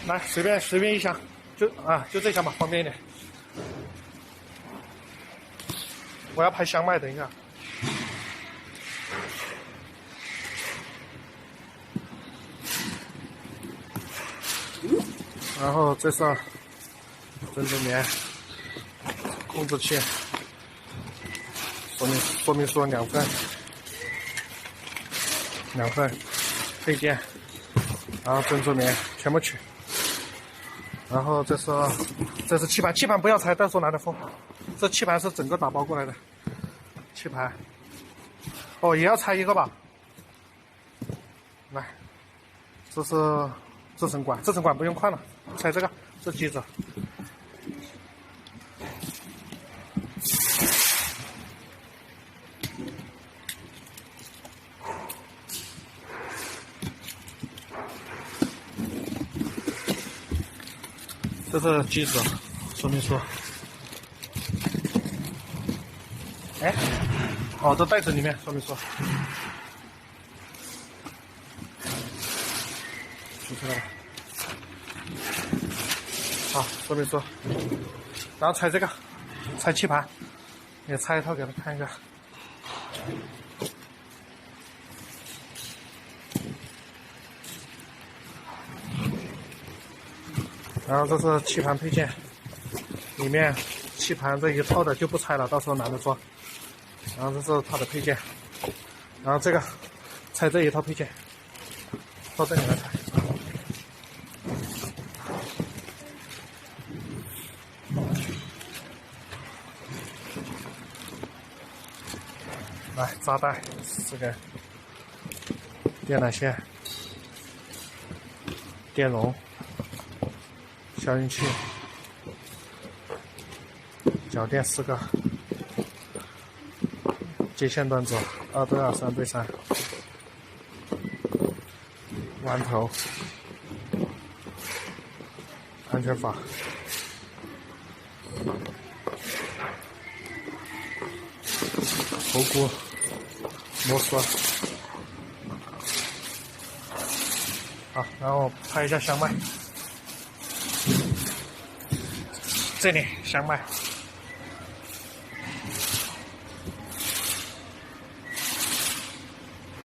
来随便一箱，就这箱吧，方便一点。我要拍香麦，等一下。然后这是珍珠棉控制器，说明书2份配件，然后珍珠棉全部取。然后这是气盘，气盘不要拆，到时候拿着封。这气盘是整个打包过来的，气盘。哦，也要拆一个吧？来，这是制成管，制成管不用换了，拆这个，这机子。这是机子说明书。哎，哦，这袋子里面说明书。取出来了。好，说明书。然后拆这个，拆气盘，也拆一套给他看一下。然后这是气盘配件，里面气盘这一套的就不拆了，到时候拿着装。然后这是它的配件，然后这个拆这一套配件，到这里来拆。来，扎带4根，电缆线，电容。消音器，脚垫4个，接线段子2对2、3对3，弯头，安全阀，头箍，螺丝。好，然后拍一下香麦。这里香麦。